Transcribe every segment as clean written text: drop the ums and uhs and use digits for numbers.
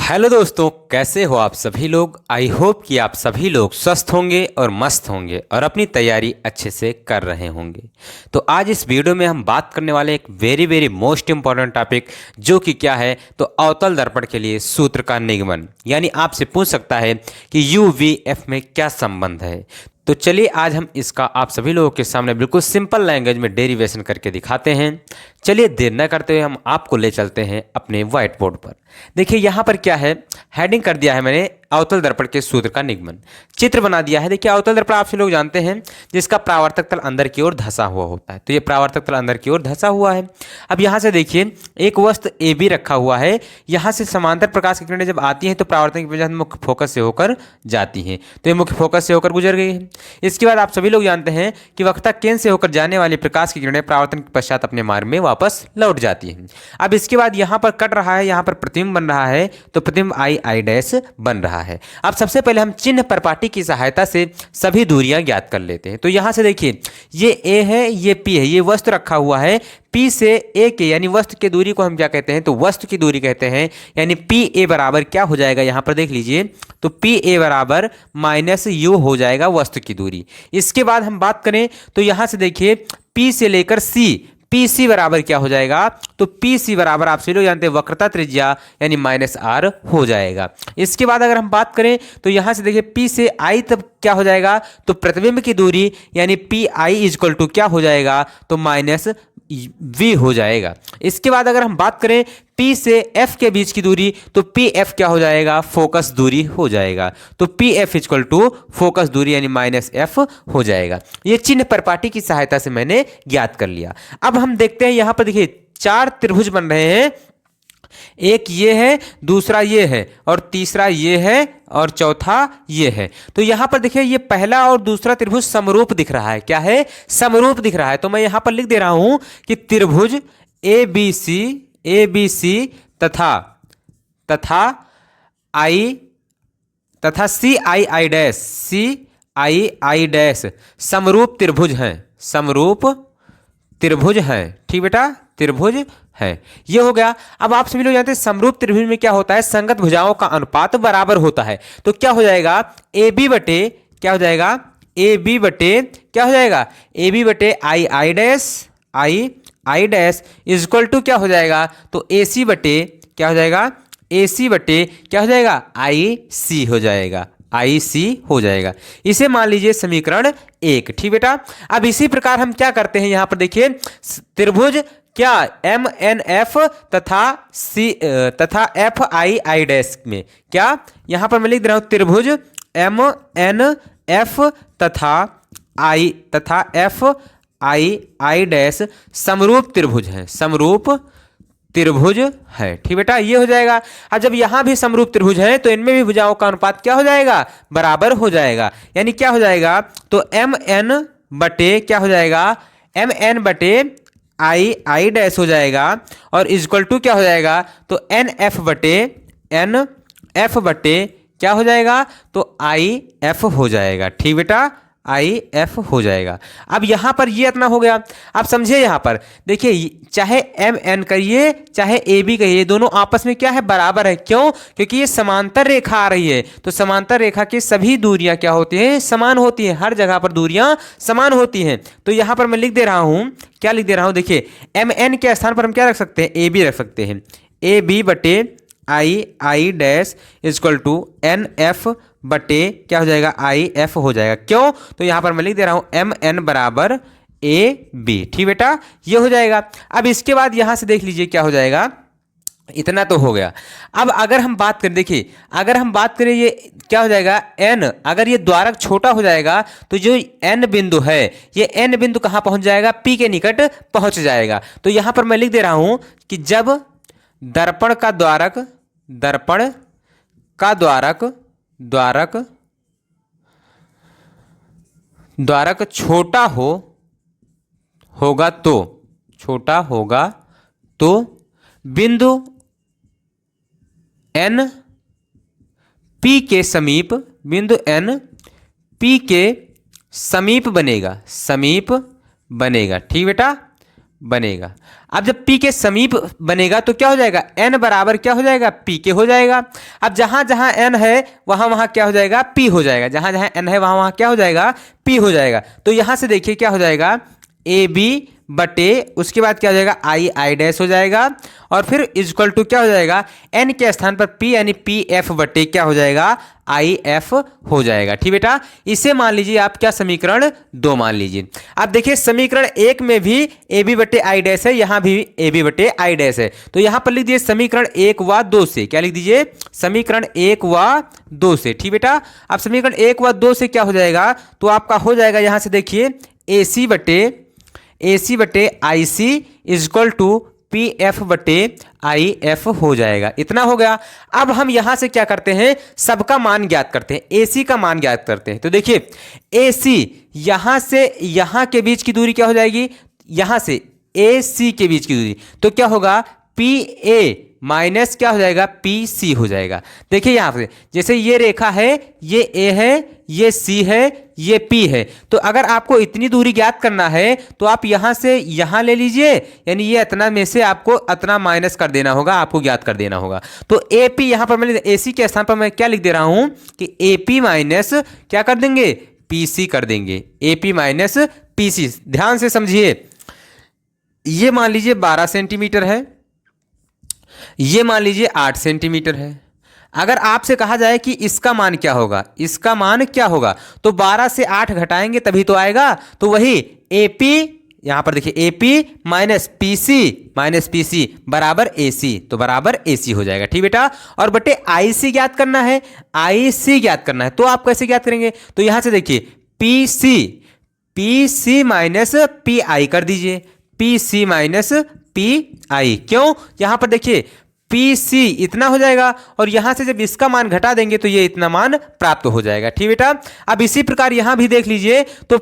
Hello दोस्तों, कैसे हो आप सभी लोग। आई होप कि आप सभी लोग स्वस्थ होंगे और मस्त होंगे और अपनी तैयारी अच्छे से कर रहे होंगे। तो आज इस वीडियो में हम बात करने वाले एक very very most important topic, जो कि क्या है तो अवतल दर्पण के लिए सूत्र का निगमन। यानी आपसे पूछ सकता है कि यू वी एफ में क्या संबंध है। तो चलिए आज हम इसका आप सभी लोगों के सामने बिल्कुल सिंपल लैंग्वेज में डेरिवेशन करके दिखाते हैं। चलिए देर न करते हुए हम आपको ले चलते हैं अपने व्हाइट बोर्ड पर। देखिए यहाँ पर क्या है, हेडिंग कर दिया है मैंने अवतल दर्पण के सूत्र का निगमन। चित्र बना दिया है। देखिए अवतल दर्पण आप सभी लोग जानते हैं जिसका परावर्तक तल अंदर की ओर धंसा हुआ होता है। तो ये परावर्तक तल अंदर की ओर धंसा हुआ है। अब यहाँ से देखिए एक वस्तु ए बी रखा हुआ है। यहाँ से समांतर प्रकाश की किरणें जब आती हैं तो परावर्तन की वजह से मुख्य फोकस से होकर जाती हैं। तो ये मुख्य फोकस से होकर गुजर गई है। इसके बाद आप सभी लोग जानते हैं कि वक्रता केंद्र से होकर जाने वाली प्रकाश की किरणें परावर्तन के पश्चात अपने मार्ग में वापस लौट जाती हैं। अब इसके बाद यहाँ पर कट रहा है, यहाँ पर प्रतिबिंब बन रहा है, तो प्रतिबिंब आई आई डैश बन रहा है। अब सबसे पहले हम चिन्ह परपाटी की सहायता से सभी दूरियां ज्ञात कर लेते हैं। तो यहाँ से देखिए ये ए है, ये पी है, ये वस्तु रखा हुआ है। पी से ए के यानी वस्तु की दूरी को हम क्या कहते हैं तो वस्तु की दूरी कहते हैं। यानी पी ए बराबर क्या हो जाएगा, यहाँ पर देख लीजिए तो पी ए बराबर माइनस यू हो जाएगा वस्तु की दूरी। इसके बाद हम बात करें तो यहाँ से देखिए पी से लेकर सी, पी सी बराबर क्या हो जाएगा तो पी सी बराबर आप सभी लोग जानते हैं वक्रता त्रिज्या यानी माइनस आर हो जाएगा। इसके बाद अगर हम बात करें तो यहाँ से देखिए पी से आई तब क्या हो जाएगा तो प्रतिबिंब की दूरी यानी पी आई इजक्वल टू क्या हो जाएगा तो माइनस वी हो जाएगा। इसके बाद अगर हम बात करें P से F के बीच की दूरी तो पी एफ क्या हो जाएगा फोकस दूरी हो जाएगा। तो P F equal to focus दूरी यानी माइनस एफ हो जाएगा। ये चिन्ह परपाटी की सहायता से मैंने ज्ञात कर लिया। अब हम देखते हैं यहाँ पर देखिए चार त्रिभुज बन रहे हैं। एक ये है, दूसरा ये है और तीसरा ये है और चौथा ये है। तो यहां पर देखिए ये पहला और दूसरा त्रिभुज समरूप दिख रहा है। क्या है समरूप दिख रहा है। तो मैं यहां पर लिख दे रहा हूं कि त्रिभुज ए बी सी तथा आई तथा सी आई डैश समरूप त्रिभुज हैं, समरूप त्रिभुज हैं। ठीक बेटा, त्रिभुज है। ये हो गया। अब आप सभी लोग जानते हैं समरूप त्रिभुज में क्या होता है, संगत भुजाओं का अनुपात बराबर होता है। तो क्या हो जाएगा ए बी बटे क्या हो जाएगा ए बी बटे क्या हो जाएगा ए बी बटे आई आई डैश इजक्वल टू क्या हो जाएगा तो ए सी बटे क्या हो जाएगा ए सी बटे क्या हो जाएगा आई सी हो जाएगा, आई सी हो जाएगा। इसे मान लीजिए समीकरण 1। ठीक बेटा। अब इसी प्रकार हम क्या करते हैं यहाँ पर देखिए त्रिभुज क्या एम एन एफ तथा एफ आई आई डैश में क्या यहाँ पर मैं लिख रहा हूँ त्रिभुज एम एन एफ तथा एफ आई आई डैश समरूप त्रिभुज है, समरूप त्रिभुज है। ठीक बेटा, ये हो जाएगा। अब जब यहां भी समरूप त्रिभुज है तो इनमें भी भुजाओं का अनुपात क्या हो जाएगा बराबर हो जाएगा। यानी क्या हो जाएगा तो एम एन बटे क्या हो जाएगा एम एन बटे आई डैश हो जाएगा और इक्वल टू क्या हो जाएगा तो एन एफ बटे क्या हो जाएगा तो आई एफ हो जाएगा। ठीक बेटा, आई एफ हो जाएगा। अब यहां पर ये इतना हो गया। आप समझिए यहां पर देखिए चाहे एम एन कहिए चाहे ए बी कहिए दोनों आपस में क्या है बराबर है। क्यों? क्योंकि ये समांतर रेखा आ रही है। तो समांतर रेखा की सभी दूरियां क्या होती हैं समान होती हैं। हर जगह पर दूरियां समान होती हैं। तो यहां पर मैं लिख दे रहा हूं, क्या लिख दे रहा हूं देखिए एम एन के स्थान पर हम क्या रख सकते हैं ए बी रख सकते हैं। ए बी बटे I dash equal to N F बटे क्या हो जाएगा आई एफ हो जाएगा। क्यों? तो यहां पर मैं लिख दे रहा हूं एम एन बराबर ए बी। ठीक बेटा, ये हो जाएगा। अब इसके बाद यहां से देख लीजिए क्या हो जाएगा, इतना तो हो गया। अब अगर हम बात करें देखिए अगर हम बात करें ये क्या हो जाएगा एन, अगर ये द्वारक छोटा हो जाएगा तो जो एन बिंदु है ये एन बिंदु कहां पहुंच जाएगा पी के निकट पहुंच जाएगा। तो यहां पर मैं लिख दे रहा हूं कि जब दर्पण का द्वारक छोटा होगा तो बिंदु एन पी के समीप बनेगा, ठीक बेटा बनेगा। अब जब P के समीप बनेगा तो क्या हो जाएगा, N बराबर क्या हो जाएगा, P के हो जाएगा। अब जहाँ जहाँ N है वहाँ वहाँ क्या हो जाएगा, P हो जाएगा। जहाँ जहाँ N है वहाँ वहाँ क्या हो जाएगा, P हो जाएगा। तो यहाँ से देखिए क्या हो जाएगा, AB बटे उसके बाद क्या हो जाएगा, आई डैश हो जाएगा, और फिर इक्वल टू क्या हो जाएगा, N के स्थान पर P यानी PF बटे क्या हो जाएगा, IF हो जाएगा। ठीक बेटा, इसे मान लीजिए आप क्या, समीकरण 2 मान लीजिए। अब देखिए समीकरण 1 में भी AB बटे आई डैश है, यहाँ भी AB बटे आई डैश है, तो यहाँ पर लिख दीजिए समीकरण 1 व 2 से। क्या लिख दीजिए, समीकरण 1 व 2 से। ठीक बेटा, अब समीकरण 1 व 2 से क्या हो जाएगा, तो आपका हो जाएगा यहाँ से देखिए AC बटे IC इक्वल टू PF बटे IF हो जाएगा। इतना हो गया। अब हम यहां से क्या करते हैं, सबका मान ज्ञात करते हैं, AC का मान ज्ञात करते हैं। तो देखिए AC यहां से यहां के बीच की दूरी क्या हो जाएगी, यहां से AC के बीच की दूरी, तो क्या होगा, PA माइनस क्या हो जाएगा, PC हो जाएगा। देखिए यहाँ पे जैसे ये रेखा है, ये A है, ये C है, ये P है, तो अगर आपको इतनी दूरी ज्ञात करना है तो आप यहाँ से यहाँ ले लीजिए, यानी ये इतना में से आपको इतना माइनस कर देना होगा, आपको ज्ञात कर देना होगा। तो AP यहाँ पर मैं AC के स्थान पर मैं क्या लिख दे रहा हूँ कि AP माइनस क्या कर देंगे, PC कर देंगे, AP माइनस PC। ध्यान से समझिए, ये मान लीजिए 12 सेंटीमीटर है, ये मान लीजिए 8 सेंटीमीटर है। अगर आपसे कहा जाए कि इसका मान क्या होगा, इसका मान क्या होगा, तो 12 से 8 घटाएंगे तभी तो आएगा। तो वही AP, यहां पर देखिए AP माइनस PC बराबर AC, तो बराबर AC हो जाएगा। ठीक बेटा, और बटे IC ज्ञात करना है, IC ज्ञात करना है, तो आप कैसे ज्ञात करेंगे, तो यहां से देखिए PC माइनस PI कर दीजिए, PC माइनस PI। क्यों, यहां पर देखिए PC इतना हो जाएगा, और यहां से जब इसका मान घटा देंगे तो ये इतना मान प्राप्त हो जाएगा। ठीक बेटा, अब इसी प्रकार यहां भी देख लीजिए, तो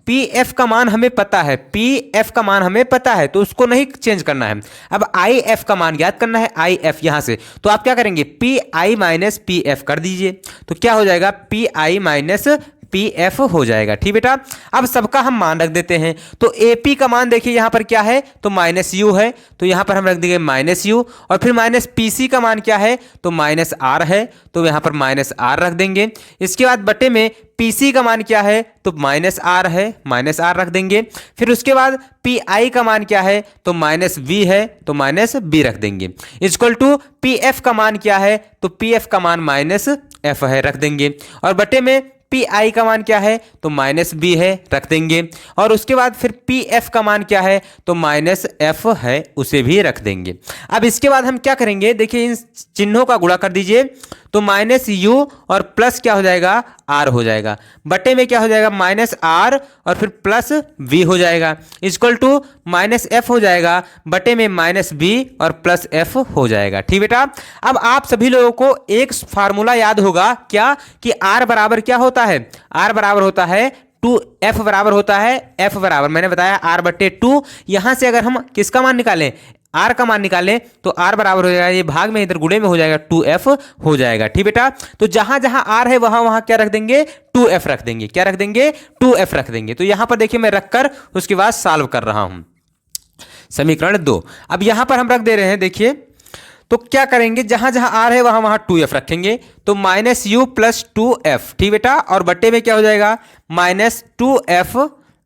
PF का मान हमें पता है, PF का मान हमें पता है, तो उसको नहीं चेंज करना है। अब IF का मान ज्ञात करना है, IF यहां से, तो आप क्या करेंगे, PI माइनस PF कर दीजिए, तो क्या हो जाएगा, PI माइनस PF हो जाएगा। ठीक बेटा, अब सबका हम मान रख देते हैं। तो AP का मान देखिए यहाँ पर क्या है, तो माइनस U है, तो यहाँ पर हम रख देंगे माइनस U, और फिर माइनस PC का मान क्या है, तो माइनस R है, तो यहाँ पर माइनस R रख देंगे। इसके बाद बटे में PC का मान क्या है, तो माइनस R है, माइनस R रख देंगे। फिर उसके बाद PI का मान क्या है, तो माइनस V है, तो माइनस B रख देंगे। इक्वल टू PF का मान क्या है, तो PF का मान माइनस F है, रख देंगे। और बटे में PI का मान क्या है, तो माइनस B है, रख देंगे। और उसके बाद फिर PF का मान क्या है, तो माइनस F है, उसे भी रख देंगे। अब इसके बाद हम क्या करेंगे, देखिए इन चिन्हों का गुणा कर दीजिए, तो माइनस U और प्लस क्या हो जाएगा, R हो जाएगा। बटे में क्या हो जाएगा, माइनस R और फिर प्लस V हो जाएगा, इक्वल टू माइनस F हो जाएगा, बटे में माइनस B और प्लस F हो जाएगा। ठीक बेटा, अब आप सभी लोगों को एक फार्मूला याद होगा क्या, कि R बराबर क्या होता है, R बराबर होता है 2F बराबर होता है, F बराबर मैंने बताया R बटे 2। यहां से अगर हम किसका मान निकालें, R का मान निकालें, तो R बराबर हो जाएगा, ये भाग में इधर गुणे में हो जाएगा, 2F हो जाएगा। ठीक बेटा, तो जहां जहां R है वहां वहां क्या रख देंगे, 2F रख देंगे। क्या रख देंगे, 2F रख देंगे। तो यहां पर देखिए मैं रखकर उसके बाद सॉल्व कर रहा हूं समीकरण 2। अब यहां पर हम रख दे रहे हैं, देखिए तो क्या करेंगे, जहां जहां R है वहां वहां 2F रखेंगे, तो माइनस U प्लस 2F। ठीक बेटा, और बटे में क्या हो जाएगा, माइनस 2F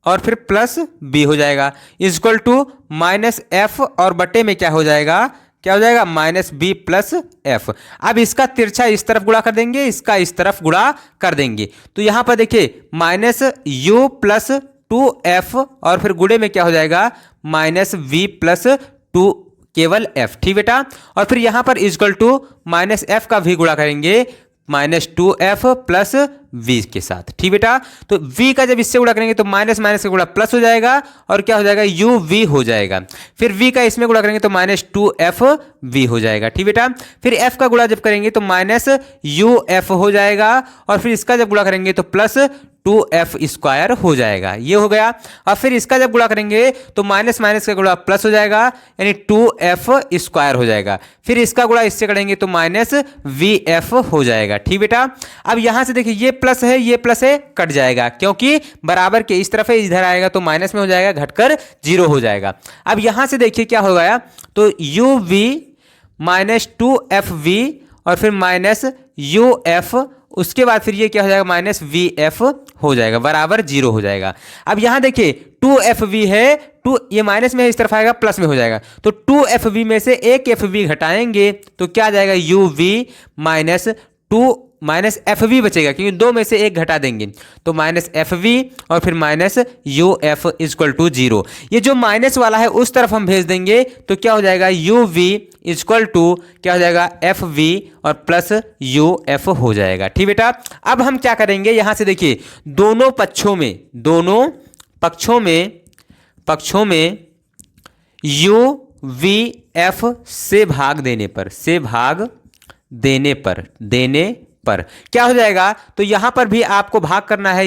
और फिर प्लस B हो जाएगा, इक्वल टू माइनस F और बटे में क्या हो जाएगा, क्या हो जाएगा, माइनस B प्लस F। अब इसका तिरछा इस तरफ गुणा कर देंगे, इसका इस तरफ गुणा कर देंगे, तो यहां पर देखिए माइनस U प्लस 2F और फिर गुणे में क्या हो जाएगा, माइनस V प्लस 2 केवल F। ठीक बेटा, और फिर यहां पर इक्वल टू माइनस F का भी गुणा करेंगे, माइनस 2F प्लस V के साथ। ठीक बेटा, तो V का जब इससे गुणा करेंगे तो माइनस माइनस का गुणा प्लस हो जाएगा, और क्या हो जाएगा, UV हो जाएगा। फिर V का इसमें गुणा करेंगे तो माइनस 2FV हो जाएगा। ठीक बेटा, फिर F का गुणा जब करेंगे तो माइनस UF हो जाएगा, और फिर इसका जब गुणा करेंगे तो प्लस 2f² हो जाएगा। ये हो गया। और फिर इसका जब गुणा करेंगे तो माइनस माइनस का गुणा प्लस हो जाएगा, यानी 2f² हो जाएगा। फिर इसका गुणा इससे करेंगे तो माइनस vf हो जाएगा। ठीक बेटा। अब यहां से देखिए ये प्लस है, ये प्लस है, कट जाएगा क्योंकि बराबर के इस तरफ है, इधर आएगा तो माइनस में हो जाएगा, घटकर 0 हो जाएगा। अब यहां से देखिए क्या हो गया, तो uv माइनस 2fv और फिर माइनस uf, उसके बाद फिर ये क्या हो जाएगा, माइनस vf हो जाएगा, बराबर 0 हो जाएगा। अब यहां देखिए 2fv है, 2 ये माइनस में है, इस तरफ आएगा प्लस में हो जाएगा, तो 2fv में से एक fv घटाएंगे तो क्या आ जाएगा, uv माइनस 2 माइनस fv बचेगा, क्योंकि 2 में से एक घटा देंगे तो माइनस fv और फिर माइनस uf इक्वल टू 0। ये जो माइनस वाला है उस तरफ हम भेज देंगे तो क्या हो जाएगा, uv इक्वल टू क्या हो जाएगा, fv और प्लस uf हो जाएगा। ठीक बेटा। अब हम क्या करेंगे, यहां से देखिए दोनों पक्षों में uvf से भाग देने पर क्या हो जाएगा, तो यहां पर भी आपको भाग करना है,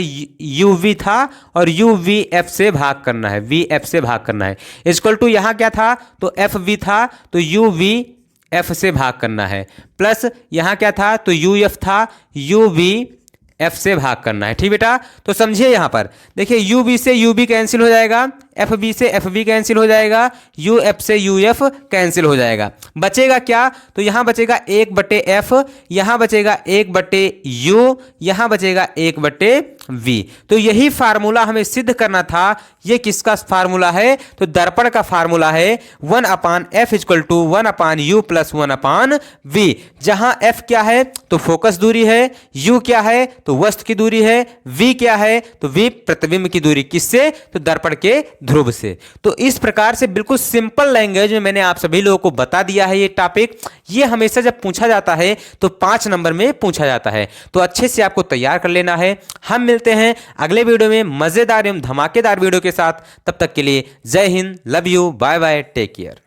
uv था और uvf से भाग करना है, vf से भाग करना है, इक्वल टू यहां क्या था, तो fv था तो uvf से भाग करना है, प्लस यहां क्या था, तो uf था, uvf से भाग करना है। ठीक बेटा। तो समझिए यहां पर देखिए uv से ub कैंसिल हो जाएगा, fb से fb कैंसिल हो जाएगा, uf से uf कैंसिल हो जाएगा, बचेगा क्या, तो यहां बचेगा 1/f, यहां बचेगा 1/u, यहां बचेगा 1/v। तो यही फार्मूला हमें सिद्ध करना था। ये किसका फार्मूला है, तो दर्पण का फार्मूला है, 1/f equal to 1/u plus 1/v। जहां f क्या है, तो फोकस दूरी है, u क्या है, तो वस्तु की दूरी है, v क्या है, तो v प्रतिबिंब की दूरी, किससे, तो दर्पण के ध्रुव से। तो इस प्रकार से बिल्कुल सिंपल लैंग्वेज में मैंने आप सभी लोगों को बता दिया है ये टॉपिक। ये हमेशा जब पूछा जाता है तो 5 नंबर में पूछा जाता है, तो अच्छे से आपको तैयार कर लेना है। हम मिलते हैं अगले वीडियो में मजेदार एवं धमाकेदार वीडियो के साथ। तब तक के लिए जय Hind, love you, bye bye, take care.